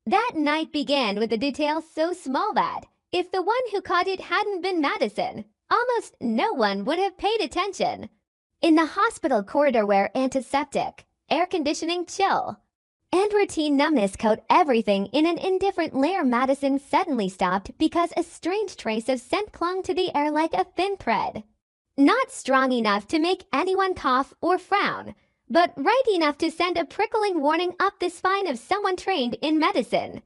That night began with a detail so small that, if the one who caught it hadn't been Madison, almost no one would have paid attention. In the hospital corridor where antiseptic, air conditioning chill, and routine numbness coat everything in an indifferent layer, Madison suddenly stopped because a strange trace of scent clung to the air like a thin thread. Not strong enough to make anyone cough or frown, but right enough to send a prickling warning up the spine of someone trained in medicine.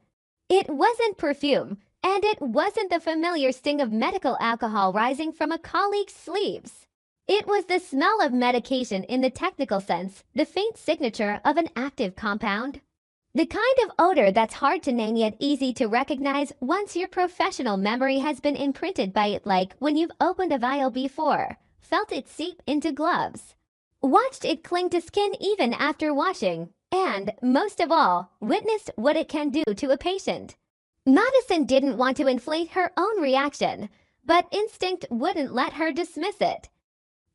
It wasn't perfume, and it wasn't the familiar sting of medical alcohol rising from a colleague's sleeves. It was the smell of medication in the technical sense, the faint signature of an active compound. The kind of odor that's hard to name yet easy to recognize once your professional memory has been imprinted by it, like when you've opened a vial before, felt it seep into gloves, watched it cling to skin even after washing, and, most of all, witnessed what it can do to a patient. Madison didn't want to inflate her own reaction, but instinct wouldn't let her dismiss it.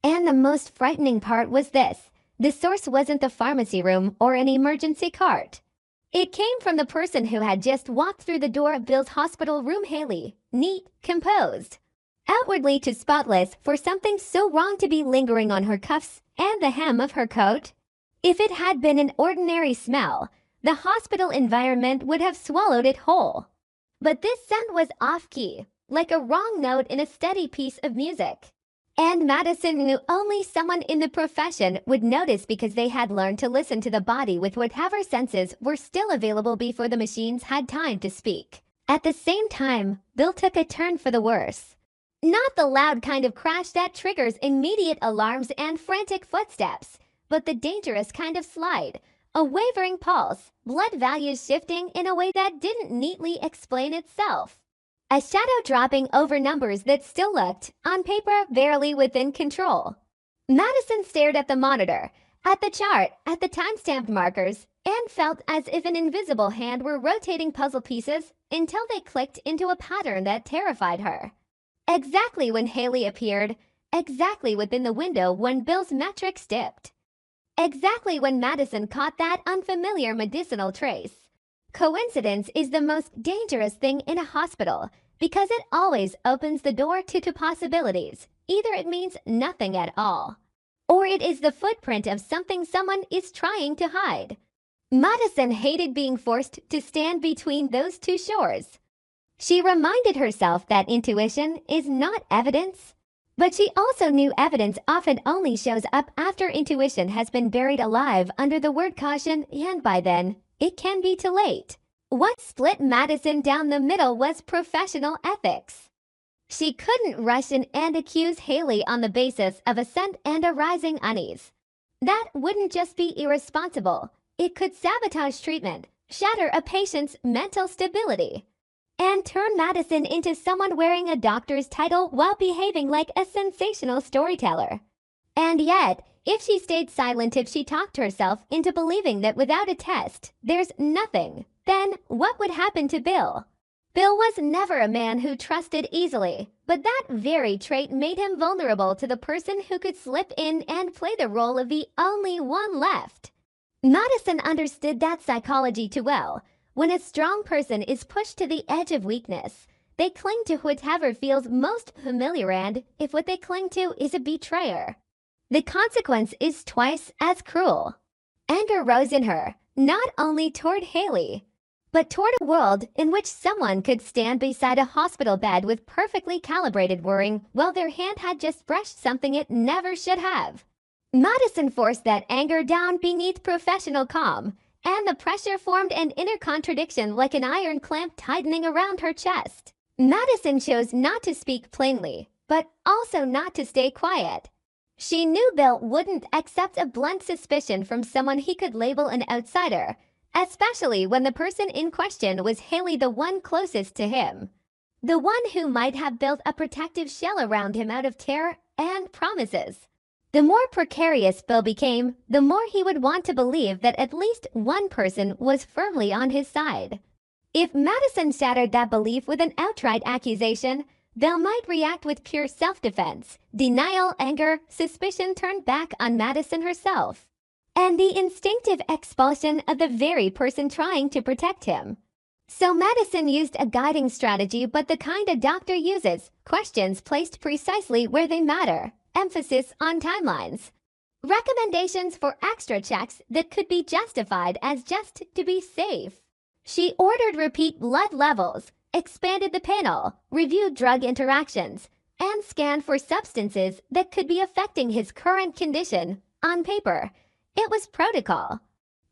And the most frightening part was this: the source wasn't the pharmacy room or an emergency cart. It came from the person who had just walked through the door of Bill's hospital room, Hayley, neat, composed, outwardly too spotless for something so wrong to be lingering on her cuffs and the hem of her coat. If it had been an ordinary smell, the hospital environment would have swallowed it whole. But this scent was off-key, like a wrong note in a steady piece of music. And Madison knew only someone in the profession would notice, because they had learned to listen to the body with whatever senses were still available before the machines had time to speak. At the same time, Bill took a turn for the worse. Not the loud kind of crash that triggers immediate alarms and frantic footsteps, but the dangerous kind of slide, a wavering pulse, blood values shifting in a way that didn't neatly explain itself. A shadow dropping over numbers that still looked, on paper, barely within control. Madison stared at the monitor, at the chart, at the timestamped markers, and felt as if an invisible hand were rotating puzzle pieces until they clicked into a pattern that terrified her. Exactly when Hayley appeared, exactly within the window when Bill's metrics dipped, exactly when Madison caught that unfamiliar medicinal trace. Coincidence is the most dangerous thing in a hospital, because it always opens the door to possibilities. Either it means nothing at all, or it is the footprint of something someone is trying to hide. Madison hated being forced to stand between those two shores. She reminded herself that intuition is not evidence, but she also knew evidence often only shows up after intuition has been buried alive under the word caution, and by then, it can be too late. What split Madison down the middle was professional ethics. She couldn't rush in and accuse Hayley on the basis of a scent and a rising unease. That wouldn't just be irresponsible, it could sabotage treatment, shatter a patient's mental stability, and turn Madison into someone wearing a doctor's title while behaving like a sensational storyteller. And yet, if she stayed silent, if she talked herself into believing that without a test, there's nothing, then what would happen to Bill? Bill was never a man who trusted easily, but that very trait made him vulnerable to the person who could slip in and play the role of the only one left. Madison understood that psychology too well. When a strong person is pushed to the edge of weakness, they cling to whatever feels most familiar, and if what they cling to is a betrayer, the consequence is twice as cruel. Anger rose in her, not only toward Hayley, but toward a world in which someone could stand beside a hospital bed with perfectly calibrated whirring while their hand had just brushed something it never should have. Madison forced that anger down beneath professional calm, and the pressure formed an inner contradiction like an iron clamp tightening around her chest. Madison chose not to speak plainly, but also not to stay quiet. She knew Bill wouldn't accept a blunt suspicion from someone he could label an outsider, especially when the person in question was Hayley, the one closest to him, the one who might have built a protective shell around him out of terror and promises. The more precarious Bill became, the more he would want to believe that at least one person was firmly on his side. If Madison shattered that belief with an outright accusation, Bill might react with pure self-defense, denial, anger, suspicion turned back on Madison herself, and the instinctive expulsion of the very person trying to protect him. So Madison used a guiding strategy, but the kind a doctor uses, questions placed precisely where they matter, emphasis on timelines. Recommendations for extra checks that could be justified as just to be safe. She ordered repeat blood levels, expanded the panel, reviewed drug interactions, and scanned for substances that could be affecting his current condition. On paper, it was protocol.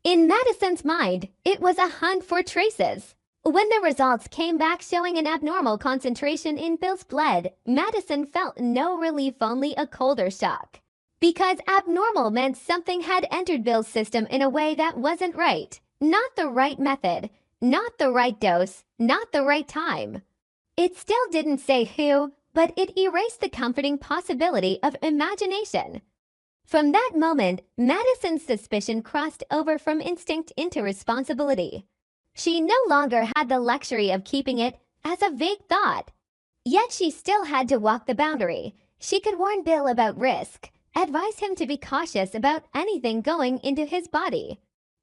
In Madison's mind, it was a hunt for traces. When the results came back showing an abnormal concentration in Bill's blood, Madison felt no relief, only a colder shock. Because abnormal meant something had entered Bill's system in a way that wasn't right. Not the right method, not the right dose, not the right time. It still didn't say who, but it erased the comforting possibility of imagination. From that moment, Madison's suspicion crossed over from instinct into responsibility. She no longer had the luxury of keeping it as a vague thought. Yet she still had to walk the boundary. She could warn Bill about risk, advise him to be cautious about anything going into his body,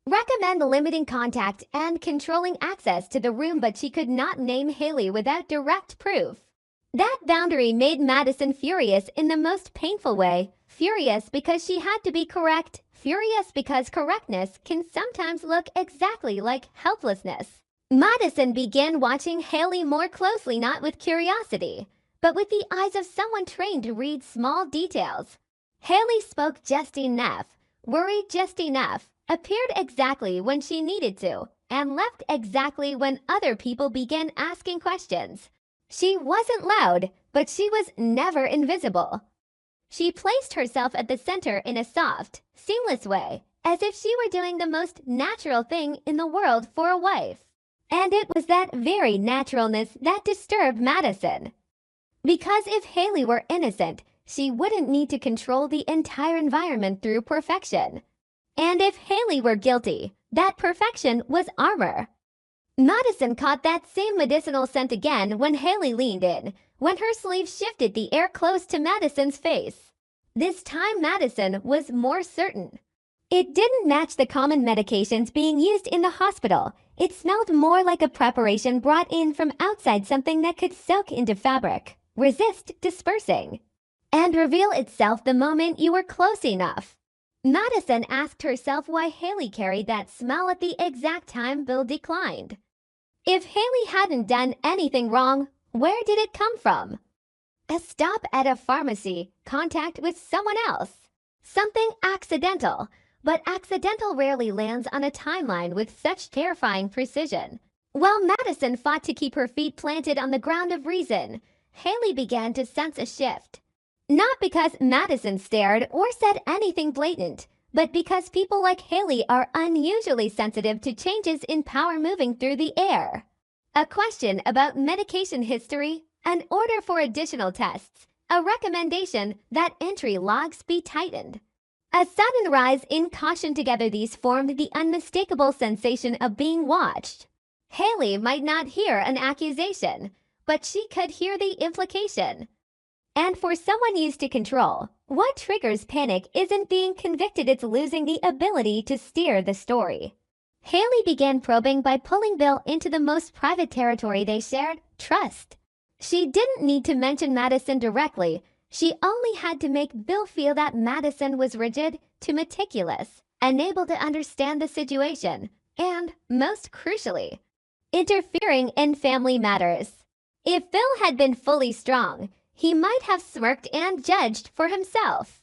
recommend limiting contact and controlling access to the room, but she could not name Hayley without direct proof. That boundary made Madison furious in the most painful way. Furious because she had to be correct. Furious because correctness can sometimes look exactly like helplessness. Madison began watching Hayley more closely, not with curiosity, but with the eyes of someone trained to read small details. Hayley spoke just enough, worried just enough, appeared exactly when she needed to, and left exactly when other people began asking questions. She wasn't loud, but she was never invisible. She placed herself at the center in a soft, seamless way, as if she were doing the most natural thing in the world for a wife. And it was that very naturalness that disturbed Madison. Because if Hayley were innocent, she wouldn't need to control the entire environment through perfection. And if Hayley were guilty, that perfection was armor. Madison caught that same medicinal scent again when Hayley leaned in, when her sleeve shifted the air close to Madison's face. This time Madison was more certain. It didn't match the common medications being used in the hospital. It smelled more like a preparation brought in from outside, something that could soak into fabric, resist dispersing, and reveal itself the moment you were close enough. Madison asked herself why Hayley carried that smell at the exact time Bill declined. If Hayley hadn't done anything wrong, where did it come from? A stop at a pharmacy, contact with someone else. Something accidental, but accidental rarely lands on a timeline with such terrifying precision. While Madison fought to keep her feet planted on the ground of reason, Hayley began to sense a shift. Not because Madison stared or said anything blatant, but because people like Hayley are unusually sensitive to changes in power moving through the air. A question about medication history, an order for additional tests, a recommendation that entry logs be tightened. A sudden rise in caution, together these formed the unmistakable sensation of being watched. Hayley might not hear an accusation, but she could hear the implication. And for someone used to control, what triggers panic isn't being convicted, it's losing the ability to steer the story. Hayley began probing by pulling Bill into the most private territory they shared, trust. She didn't need to mention Madison directly. She only had to make Bill feel that Madison was rigid, too meticulous, unable to understand the situation, and, most crucially, interfering in family matters. If Bill had been fully strong, he might have smirked and judged for himself.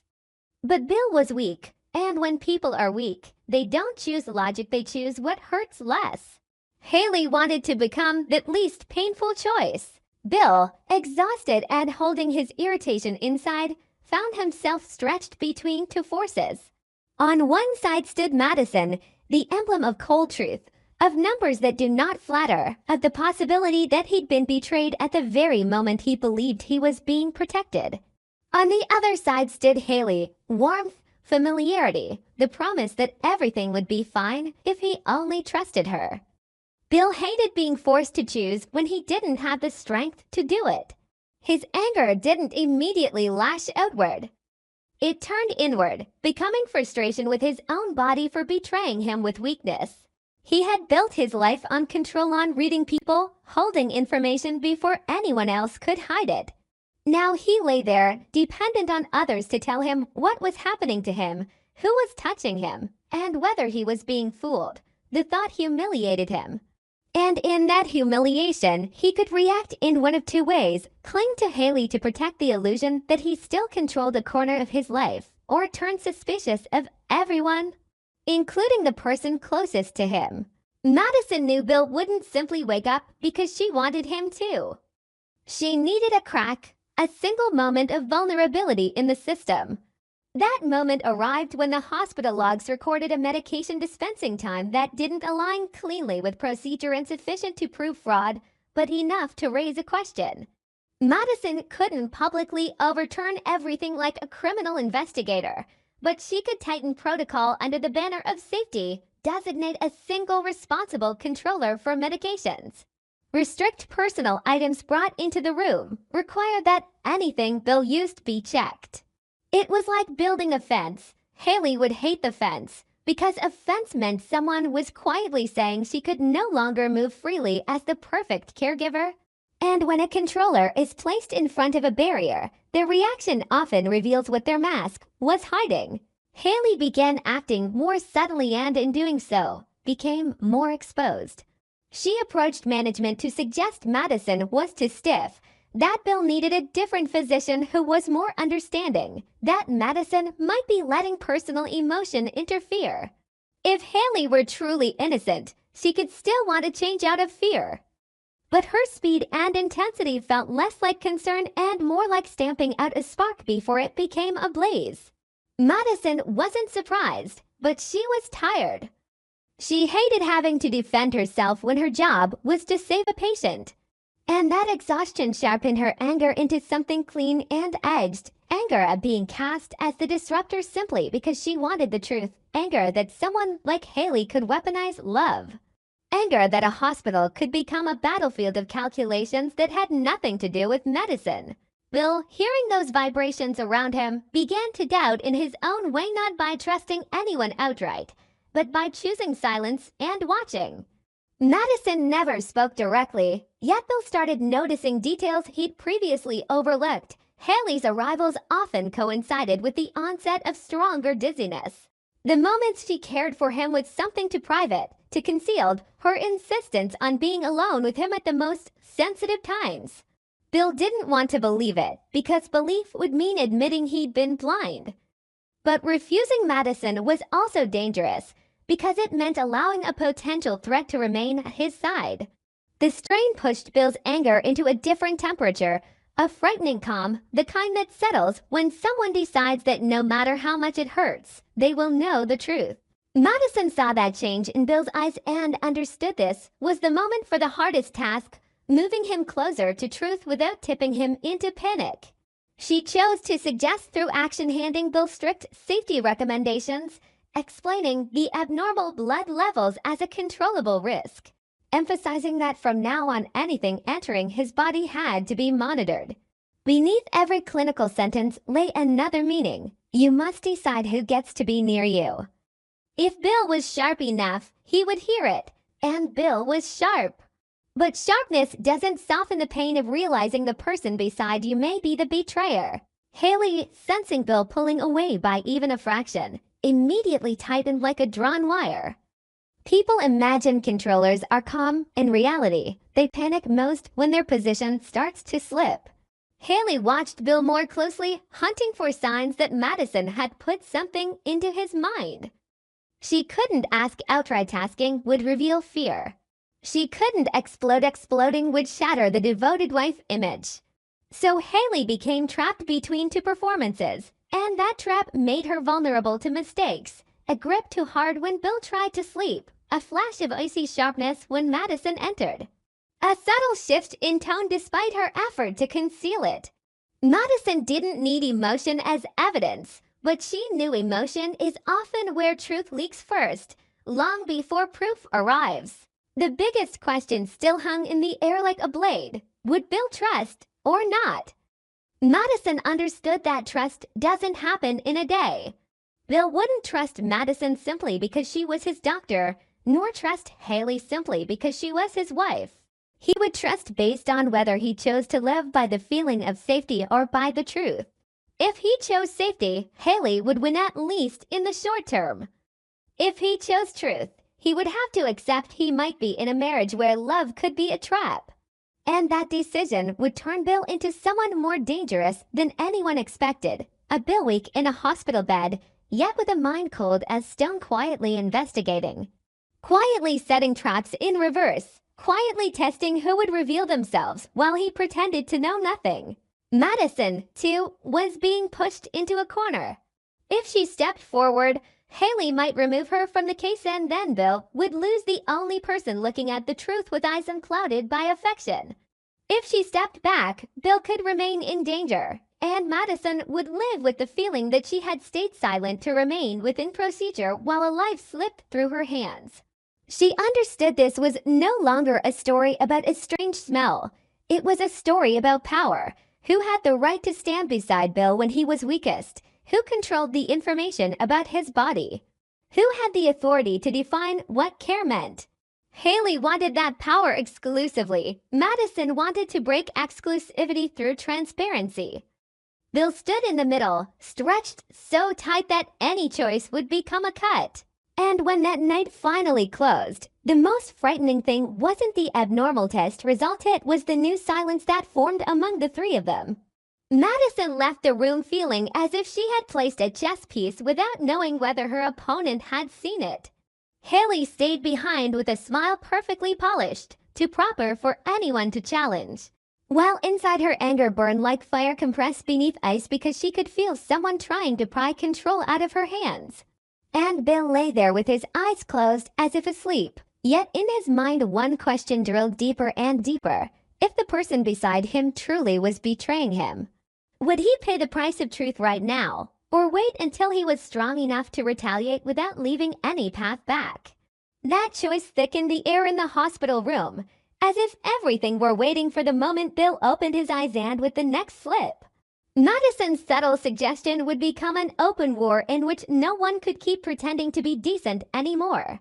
But Bill was weak, and when people are weak, they don't choose logic, they choose what hurts less. Hayley wanted to become the least painful choice. Bill, exhausted and holding his irritation inside, found himself stretched between two forces. On one side stood Madison, the emblem of cold truth, of numbers that do not flatter, of the possibility that he'd been betrayed at the very moment he believed he was being protected. On the other side stood Hayley, warmth, familiarity, the promise that everything would be fine if he only trusted her. Bill hated being forced to choose when he didn't have the strength to do it. His anger didn't immediately lash outward. It turned inward, becoming frustration with his own body for betraying him with weakness. He had built his life on control, on reading people, holding information before anyone else could hide it. Now he lay there, dependent on others to tell him what was happening to him, who was touching him, and whether he was being fooled. The thought humiliated him. And in that humiliation, he could react in one of two ways: cling to Hayley to protect the illusion that he still controlled a corner of his life, or turn suspicious of everyone, including the person closest to him. Madison knew Bill wouldn't simply wake up because she wanted him to. She needed a crack, a single moment of vulnerability in the system. That moment arrived when the hospital logs recorded a medication dispensing time that didn't align cleanly with procedure, insufficient to prove fraud, but enough to raise a question. Madison couldn't publicly overturn everything like a criminal investigator, but she could tighten protocol under the banner of safety, designate a single responsible controller for medications, restrict personal items brought into the room, require that anything Bill used be checked. It was like building a fence. Hayley would hate the fence, because a fence meant someone was quietly saying she could no longer move freely as the perfect caregiver. And when a controller is placed in front of a barrier, their reaction often reveals what their mask was hiding. Hayley began acting more subtly, and in doing so, became more exposed. She approached management to suggest Madison was too stiff, that Bill needed a different physician who was more understanding, that Madison might be letting personal emotion interfere. If Hayley were truly innocent, she could still want to change out of fear. But her speed and intensity felt less like concern and more like stamping out a spark before it became a blaze. Madison wasn't surprised, but she was tired. She hated having to defend herself when her job was to save a patient. And that exhaustion sharpened her anger into something clean and edged. Anger at being cast as the disruptor simply because she wanted the truth. Anger that someone like Hayley could weaponize love. Anger that a hospital could become a battlefield of calculations that had nothing to do with medicine. Bill, hearing those vibrations around him, began to doubt in his own way, not by trusting anyone outright, but by choosing silence and watching. Madison never spoke directly, yet Bill started noticing details he'd previously overlooked. Hayley's arrivals often coincided with the onset of stronger dizziness. The moments she cared for him with something too private, too concealed, her insistence on being alone with him at the most sensitive times. Bill didn't want to believe it, because belief would mean admitting he'd been blind. But refusing Madison was also dangerous, because it meant allowing a potential threat to remain at his side. The strain pushed Bill's anger into a different temperature, a frightening calm, the kind that settles when someone decides that no matter how much it hurts, they will know the truth. Madison saw that change in Bill's eyes and understood this was the moment for the hardest task, moving him closer to truth without tipping him into panic. She chose to suggest through action, handing Bill strict safety recommendations, explaining the abnormal blood levels as a controllable risk, emphasizing that from now on anything entering his body had to be monitored. Beneath every clinical sentence lay another meaning: you must decide who gets to be near you. If Bill was sharp enough, he would hear it, and Bill was sharp. But sharpness doesn't soften the pain of realizing the person beside you may be the betrayer. Hayley, sensing Bill pulling away by even a fraction, immediately tightened like a drawn wire. People imagine controllers are calm. In reality, they panic most when their position starts to slip. Hayley watched Bill more closely, hunting for signs that Madison had put something into his mind. She couldn't ask outright, asking would reveal fear. She couldn't explode, exploding would shatter the devoted wife image. So Hayley became trapped between two performances, and that trap made her vulnerable to mistakes. A grip too hard when Bill tried to sleep, a flash of icy sharpness when Madison entered. A subtle shift in tone despite her effort to conceal it. Madison didn't need emotion as evidence, but she knew emotion is often where truth leaks first, long before proof arrives. The biggest question still hung in the air like a blade. Would Bill trust or not? Madison understood that trust doesn't happen in a day. Bill wouldn't trust Madison simply because she was his doctor. nor trust Hayley simply because she was his wife. He would trust based on whether he chose to live by the feeling of safety or by the truth. If he chose safety, Hayley would win at least in the short term. If he chose truth, he would have to accept he might be in a marriage where love could be a trap. And that decision would turn Bill into someone more dangerous than anyone expected. A Bill weak in a hospital bed, yet with a mind cold as stone, quietly investigating. Quietly setting traps in reverse. Quietly testing who would reveal themselves while he pretended to know nothing. Madison, too, was being pushed into a corner. If she stepped forward, Hayley might remove her from the case, and then Bill would lose the only person looking at the truth with eyes unclouded by affection. If she stepped back, Bill could remain in danger, and Madison would live with the feeling that she had stayed silent to remain within procedure while a life slipped through her hands. She understood this was no longer a story about a strange smell. It was a story about power. Who had the right to stand beside Bill when he was weakest? Who controlled the information about his body? Who had the authority to define what care meant? Hayley wanted that power exclusively. Madison wanted to break exclusivity through transparency. Bill stood in the middle, stretched so tight that any choice would become a cut. And when that night finally closed, the most frightening thing wasn't the abnormal test result, it was the new silence that formed among the three of them. Madison left the room feeling as if she had placed a chess piece without knowing whether her opponent had seen it. Hayley stayed behind with a smile perfectly polished, too proper for anyone to challenge. While inside her anger burned like fire compressed beneath ice because she could feel someone trying to pry control out of her hands. And Bill lay there with his eyes closed as if asleep. Yet in his mind one question drilled deeper and deeper. If the person beside him truly was betraying him, would he pay the price of truth right now, or wait until he was strong enough to retaliate without leaving any path back? That choice thickened the air in the hospital room, as if everything were waiting for the moment Bill opened his eyes and with the next slip. Madison's subtle suggestion would become an open war in which no one could keep pretending to be decent anymore.